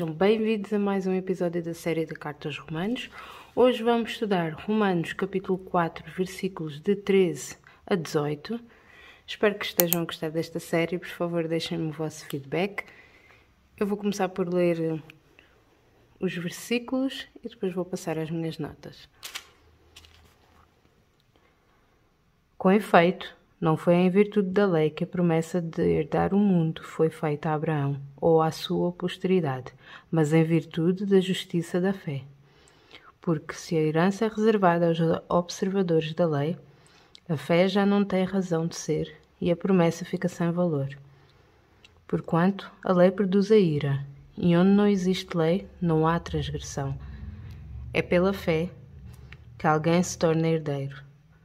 sejam bem-vindos a mais um episódio da série de Cartas Romanos. Hoje vamos estudar Romanos capítulo 4, versículos de 13 a 18. Espero que estejam a gostar desta série, por favor deixem-me o vosso feedback. Eu vou começar por ler os versículos e depois vou passar às minhas notas. Com efeito, não foi em virtude da lei que a promessa de herdar o mundo foi feita a Abraão ou à sua posteridade, mas em virtude da justiça da fé. Porque se a herança é reservada aos observadores da lei, a fé já não tem razão de ser e a promessa fica sem valor. Porquanto a lei produz a ira, e onde não existe lei, não há transgressão. É pela fé que alguém se torna herdeiro,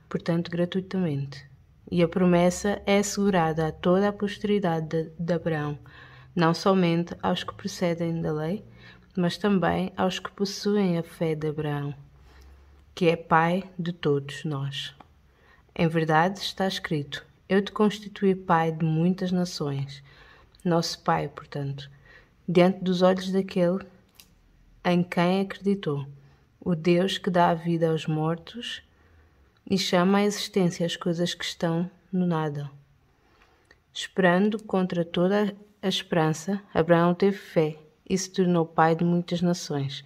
portanto gratuitamente. E a promessa é assegurada a toda a posteridade de Abraão, não somente aos que procedem da lei, mas também aos que possuem a fé de Abraão, que é pai de todos nós. Em verdade está escrito: eu te constituí pai de muitas nações, nosso pai, portanto, diante dos olhos daquele em quem acreditou, o Deus que dá a vida aos mortos e chama à existência as coisas que estão no nada. Esperando contra toda a esperança, Abraão teve fé e se tornou pai de muitas nações,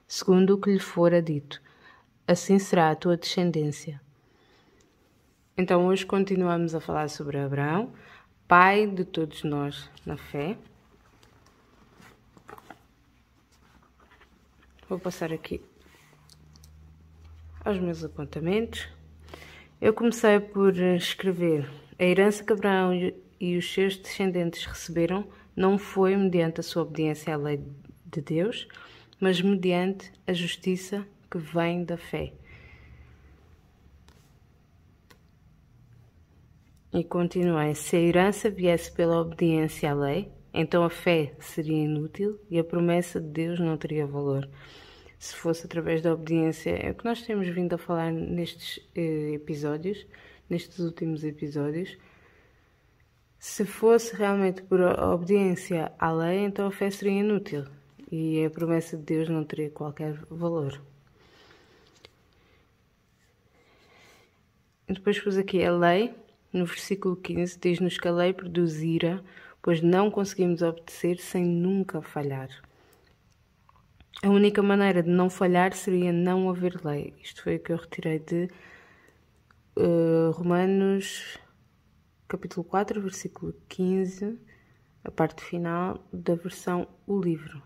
segundo o que lhe fora dito: assim será a tua descendência. Então hoje continuamos a falar sobre Abraão, pai de todos nós na fé. Vou passar aqui aos meus apontamentos. Eu comecei por escrever: a herança que Abraão e os seus descendentes receberam não foi mediante a sua obediência à lei de Deus, mas mediante a justiça que vem da fé. E continuei: se a herança viesse pela obediência à lei, então a fé seria inútil e a promessa de Deus não teria valor. Se fosse através da obediência, é o que nós temos vindo a falar nestes nestes últimos episódios. Se fosse realmente por obediência à lei, então a fé seria inútil e a promessa de Deus não teria qualquer valor. E depois pus aqui a lei, no versículo 15, diz-nos que a lei produz ira, pois não conseguimos obedecer sem nunca falhar. A única maneira de não falhar seria não haver lei. Isto foi o que eu retirei de Romanos capítulo 4, versículo 15, a parte final da versão O Livro.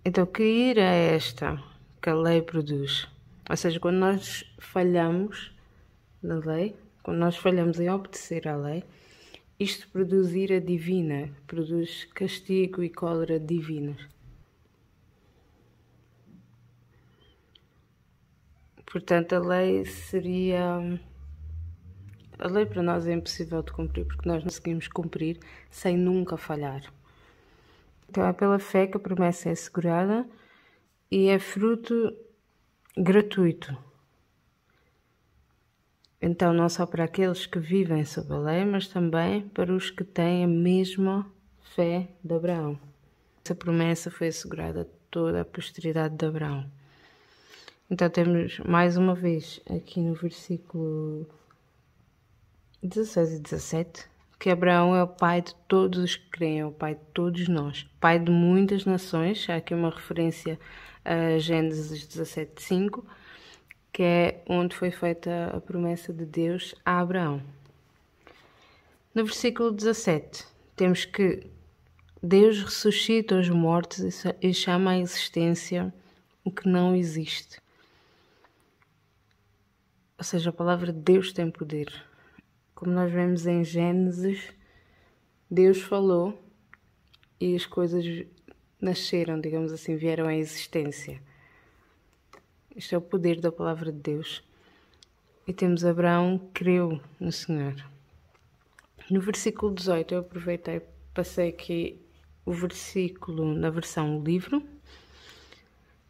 Então, que ira é esta que a lei produz? Ou seja, quando nós falhamos na lei, quando nós falhamos em obedecer à lei, isto produz ira divina, produz castigo e cólera divinos. Portanto, a lei para nós é impossível de cumprir, porque nós não conseguimos cumprir sem nunca falhar. Então é pela fé que a promessa é assegurada e é fruto gratuito. Então, não só para aqueles que vivem sob a lei, mas também para os que têm a mesma fé de Abraão. Essa promessa foi assegurada a toda a posteridade de Abraão. Então, temos mais uma vez aqui no versículo 16 e 17, que Abraão é o pai de todos os que creem, é o pai de todos nós, pai de muitas nações. Há aqui uma referência a Gênesis 17:5, que é onde foi feita a promessa de Deus a Abraão. No versículo 17, temos que Deus ressuscita os mortos e chama à existência o que não existe. Ou seja, a palavra de Deus tem poder. Como nós vemos em Gênesis, Deus falou e as coisas nasceram, digamos assim, vieram à existência. Isto é o poder da palavra de Deus. E temos Abraão que creu no Senhor. No versículo 18, eu aproveitei, passei aqui o versículo na versão livro,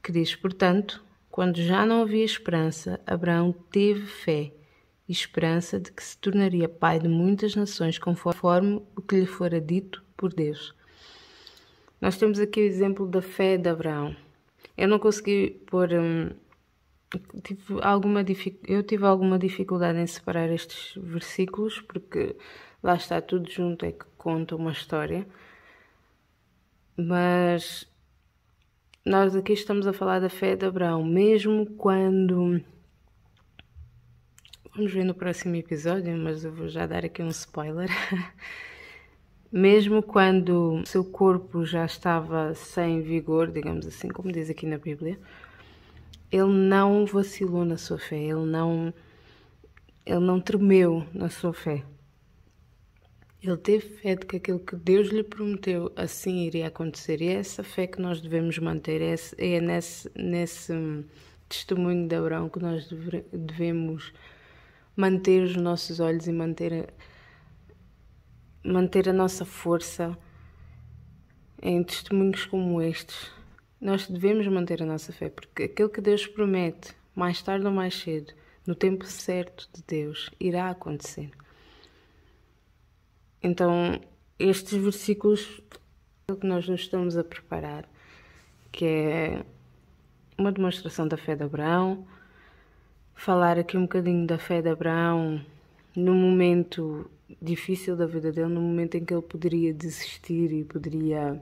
que diz: portanto, quando já não havia esperança, Abraão teve fé e esperança de que se tornaria pai de muitas nações, conforme o que lhe fora dito por Deus. Nós temos aqui o exemplo da fé de Abraão. Eu não consegui pôr... eu tive alguma dificuldade em separar estes versículos, porque lá está tudo junto, é que conta uma história. Mas nós aqui estamos a falar da fé de Abraão, mesmo quando... Vamos ver no próximo episódio, mas eu vou já dar aqui um spoiler. Mesmo quando o seu corpo já estava sem vigor, digamos assim, como diz aqui na Bíblia, ele não vacilou na sua fé, ele não tremeu na sua fé. Ele teve fé de que aquilo que Deus lhe prometeu assim iria acontecer. E é essa fé que nós devemos manter, é nesse testemunho de Abraão que nós devemos manter os nossos olhos e manter a nossa força em testemunhos como estes. Nós devemos manter a nossa fé, porque aquilo que Deus promete, mais tarde ou mais cedo, no tempo certo de Deus, irá acontecer. Então, estes versículos é o que nós nos estamos a preparar, que é uma demonstração da fé de Abraão, falar aqui um bocadinho da fé de Abraão no momento difícil da vida dele, no momento em que ele poderia desistir e poderia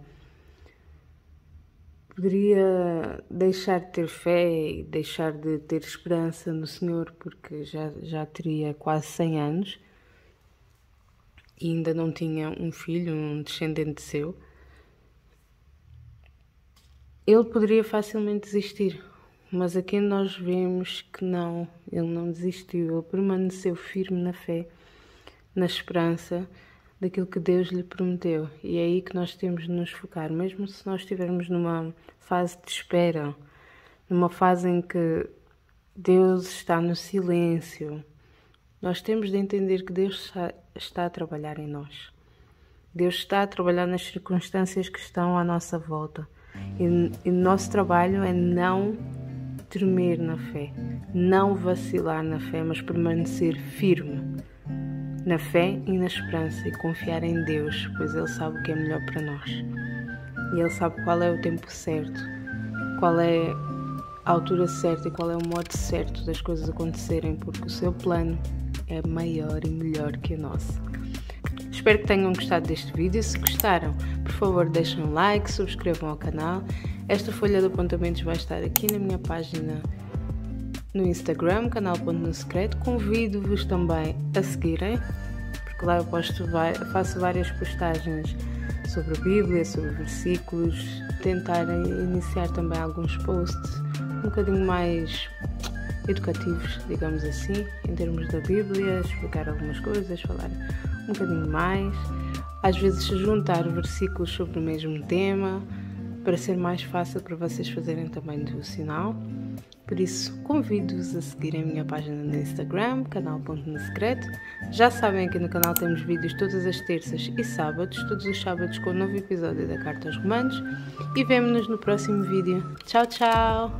deixar de ter fé e deixar de ter esperança no Senhor, porque já teria quase 100 anos e ainda não tinha um filho, um descendente seu. Ele poderia facilmente desistir, mas aqui nós vemos que não, ele não desistiu, ele permaneceu firme na fé, na esperança daquilo que Deus lhe prometeu. E é aí que nós temos de nos focar, mesmo se nós estivermos numa fase de espera, numa fase em que Deus está no silêncio, nós temos de entender que Deus está a trabalhar em nós. Deus está a trabalhar nas circunstâncias que estão à nossa volta. E o nosso trabalho é não tremer na fé, não vacilar na fé, mas permanecer firme na fé e na esperança e confiar em Deus, pois Ele sabe o que é melhor para nós. E Ele sabe qual é o tempo certo, qual é a altura certa e qual é o modo certo das coisas acontecerem, porque o seu plano é maior e melhor que o nosso. Espero que tenham gostado deste vídeo. Se gostaram, por favor, deixem um like, subscrevam ao canal. Esta folha de apontamentos vai estar aqui na minha página no Instagram, canal.nosecreto. Convido-vos também a seguirem, porque lá eu faço várias postagens sobre a Bíblia, sobre versículos, tentarem iniciar também alguns posts um bocadinho mais educativos, digamos assim, em termos da Bíblia, explicar algumas coisas, falar um bocadinho mais, às vezes juntar versículos sobre o mesmo tema, para ser mais fácil para vocês fazerem também devocional. Por isso, convido-vos a seguirem a minha página no Instagram, canal.nosecreto. Já sabem que no canal temos vídeos todas as terças e sábados, todos os sábados com um novo episódio da Carta aos Romanos. E vemo-nos no próximo vídeo. Tchau, tchau!